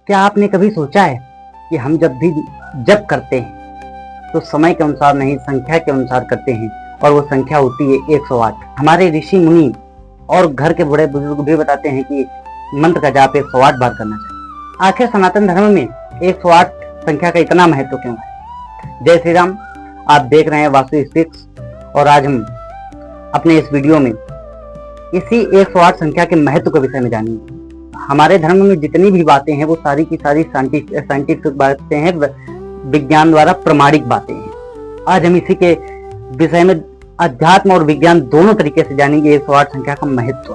क्या आपने कभी सोचा है कि हम जब भी जप करते हैं तो समय के अनुसार नहीं, संख्या के अनुसार करते हैं, और वो संख्या होती है 108। हमारे ऋषि मुनि और घर के बड़े बुजुर्ग भी बताते हैं कि मंत्र का जाप 108 बार करना चाहिए। आखिर सनातन धर्म में 108 संख्या का इतना महत्व क्यों है? जय श्री राम। आप देख रहे हैं वास्तु स्पीक्स, और आज हम अपने इस वीडियो में इसी 108 संख्या के महत्व के विषय में जानेंगे। हमारे धर्म में जितनी भी बातें हैं वो सारी की सारी साइंटिफिक बातें हैं, विज्ञान द्वारा प्रमाणिक बातें हैं। आज हम इसी के विषय में अध्यात्म और विज्ञान दोनों तरीके से जानेंगे 108 संख्या का महत्व।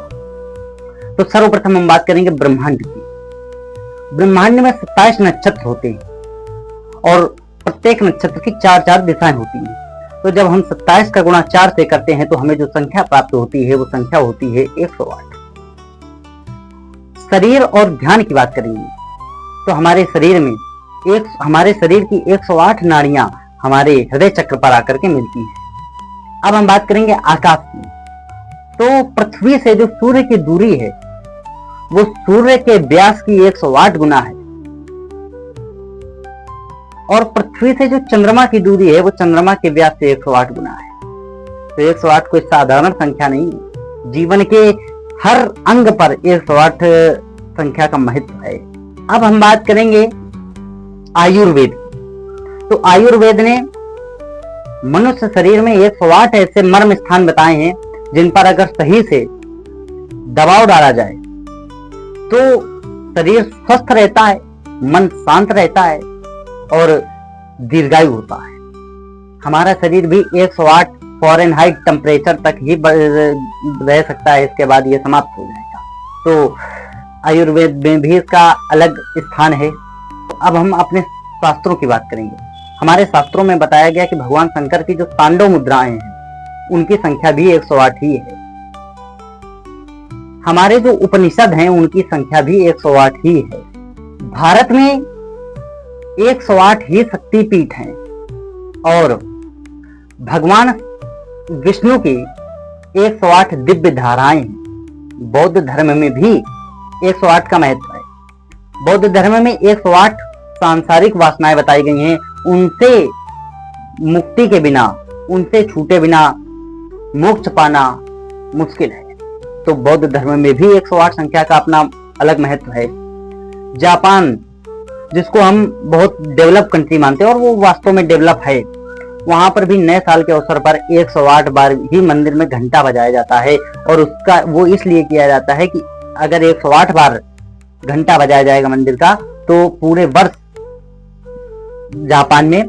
तो सर्वप्रथम हम बात करेंगे ब्रह्मांड की। ब्रह्मांड में 27 नक्षत्र होते हैं और प्रत्येक नक्षत्र की 4-4 दिशाएं होती हैं। तो जब हम 27 का गुणा 4 से करते हैं तो हमें जो संख्या प्राप्त होती है वो संख्या होती है 108। शरीर और ध्यान की बात करेंगे तो हमारे शरीर की 108 नाड़ियां हमारे हृदय चक्र पर आकर के मिलती हैं। अब हम बात करेंगे आकाश की। तो पृथ्वी से जो सूर्य की दूरी है वो सूर्य के व्यास की 108 गुना है, और पृथ्वी से जो चंद्रमा की दूरी है वो चंद्रमा के व्यास से 108 गुना है। तो 108 कोई साधारण संख्या नहीं है। जीवन के हर अंग पर 108 संख्या का महत्व है। अब हम बात करेंगे आयुर्वेद। तो आयुर्वेद ने मनुष्य शरीर में 108 ऐसे मर्म स्थान बताए हैं जिन पर अगर सही से दबाव डाला जाए तो शरीर स्वस्थ रहता है, मन शांत रहता है और दीर्घायु होता है। हमारा शरीर भी 108 फ़ारेनहाइट टेम्परेचर तक ही रह सकता है, इसके बाद ये समाप्त हो जाएगा। तो आयुर्वेद में भी इसका अलग स्थान है। तो अब हम अपने शास्त्रों की बात करेंगे। हमारे शास्त्रों में बताया गया कि भगवान शंकर की जो तांडव मुद्राएं हैं उनकी संख्या भी 108 ही है। हमारे जो उपनिषद हैं उनकी संख्या भी 108 ही है। भारत में 108 ही शक्तिपीठ हैं और भगवान विष्णु की 108 दिव्य धाराएं हैं। बौद्ध धर्म में भी 108 का महत्व है। बौद्ध धर्म में 108 सांसारिक वासनाएं बताई गई हैं। उनसे मुक्ति के बिना, उनसे छूटे बिना मोक्ष पाना मुश्किल है। तो बौद्ध धर्म में भी 108 संख्या का अपना अलग महत्व है। जापान, जिसको हम बहुत डेवलप कंट्री मानते हैं और वो वास्तव में डेवलप है, वहां पर भी नए साल के अवसर पर 108 बार ही मंदिर में घंटा बजाया जाता है। और उसका वो इसलिए किया जाता है कि अगर 108 बार घंटा बजाया जाएगा मंदिर का तो पूरे वर्ष जापान में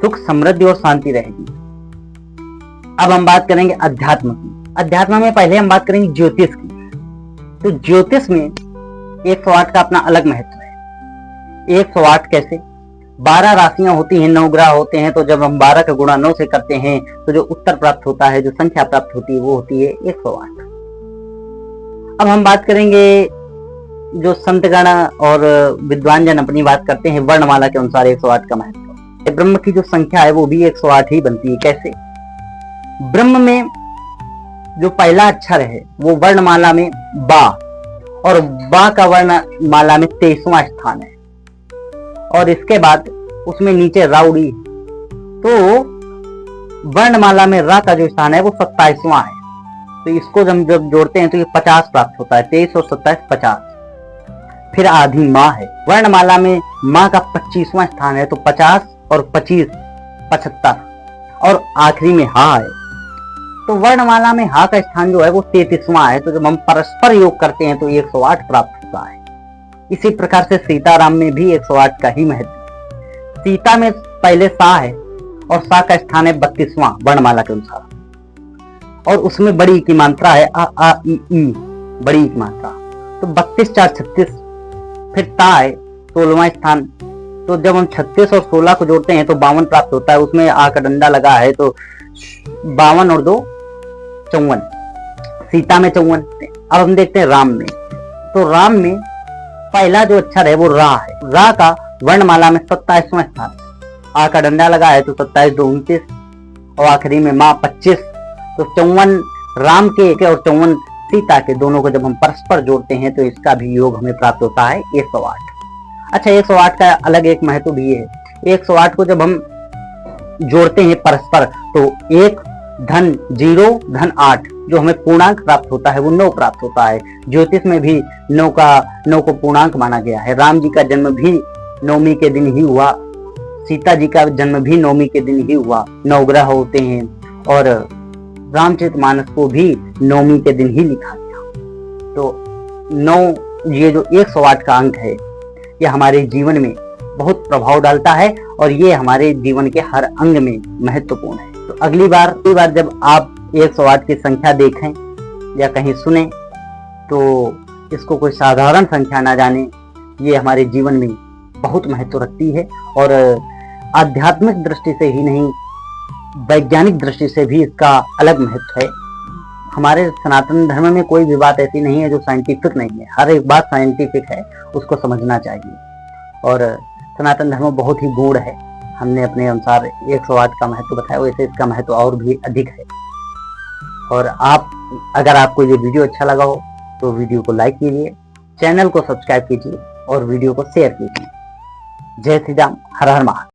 सुख, समृद्धि और शांति रहेगी। अब हम बात करेंगे अध्यात्म की। अध्यात्म में पहले हम बात करेंगे ज्योतिष की। तो ज्योतिष में 108 का अपना अलग महत्व है। 108 कैसे? 12 राशियां होती हैं, 9 ग्रह होते हैं। तो जब हम 12 का गुणा 9 से करते हैं तो जो उत्तर प्राप्त होता है, जो संख्या प्राप्त होती है वो होती है 108। अब हम बात करेंगे जो संतगण और विद्वान जन अपनी बात करते हैं वर्णमाला के अनुसार 108 का महत्व। ब्रह्म की जो संख्या है वो भी 108 ही बनती है। कैसे? ब्रह्म में जो पहला अक्षर है वो वर्णमाला में बा, और बा का वर्णमाला में 23वां स्थान है, और इसके बाद उसमें नीचे राउड़ी। तो वर्णमाला में रा का जो स्थान है वो 27वां है। तो इसको जब जोड़ते हैं तो ये 50 प्राप्त होता है। 23 और 27 50। फिर आधी माँ है। वर्णमाला में माँ का 25वां स्थान है, तो 50 और 25 75, और आखिरी में हा है। तो वर्णमाला में हा का स्थान जो है वो 33वां है। तो जब हम परस्पर योग करते हैं तो 108 प्राप्त होता है। इसी प्रकार से सीताराम में भी 108 का ही महत्व। सीता में पहले सा है और सा का स्थान है 32वां वर्णमाला के अनुसार, और उसमें बड़ी की मात्रा है आ आ ई ई, बड़ी की मात्रा। तो 32 4 36। फिर ता है 16वां स्थान। तो जब हम 36 और 16 को जोड़ते हैं तो 52 प्राप्त होता है। उसमें आ का डंडा लगा है तो 52 और 2 54। सीता में 54। अब हम देखते हैं राम में। तो राम में पहला जो अक्षर है वो रा है। रा का वर्णमाला में 27वां स्थान। आ का डंडा लगा है तो 27 2 29, और आखिरी में माँ 25। तो 54 राम के और 54 सीता के, दोनों को जब हम परस्पर जोड़ते हैं तो इसका भी योग हमें प्राप्त होता है 108। अच्छा, 108 का अलग एक महत्व भी है। 108 को जब हम जोड़ते हैं परस्पर तो 1 धन 0 धन 8 जो हमें पूर्णांक प्राप्त होता है वो 9 प्राप्त होता है। ज्योतिष में भी 9 को पूर्णांक माना गया है। राम जी का जन्म भी नवमी के दिन ही हुआ, सीता जी का जन्म भी नवमी के दिन ही हुआ। नवग्रह होते हैं और रामचरितमानस को भी नवमी के दिन ही लिखा गया। तो 9 ये जो 108 का अंक है ये हमारे जीवन में बहुत प्रभाव डालता है और ये हमारे जीवन के हर अंग में महत्वपूर्ण है। तो अगली बार जब आप 108 की संख्या देखें या कहीं सुने तो इसको कोई साधारण संख्या ना जाने, ये हमारे जीवन में बहुत महत्व रखती है और आध्यात्मिक दृष्टि से ही नहीं वैज्ञानिक दृष्टि से भी इसका अलग महत्व है। हमारे सनातन धर्म में कोई भी बात ऐसी नहीं है जो साइंटिफिक नहीं है, हर एक बात साइंटिफिक है, उसको समझना चाहिए। और सनातन धर्म बहुत ही गूढ़ है, हमने अपने अनुसार 108 का महत्व बताया, वैसे इसका महत्व और भी अधिक है। और अगर आपको ये वीडियो अच्छा लगा हो तो वीडियो को लाइक कीजिए, चैनल को सब्सक्राइब कीजिए और वीडियो को शेयर कीजिए। जय श्री राम, हर हर महादेव।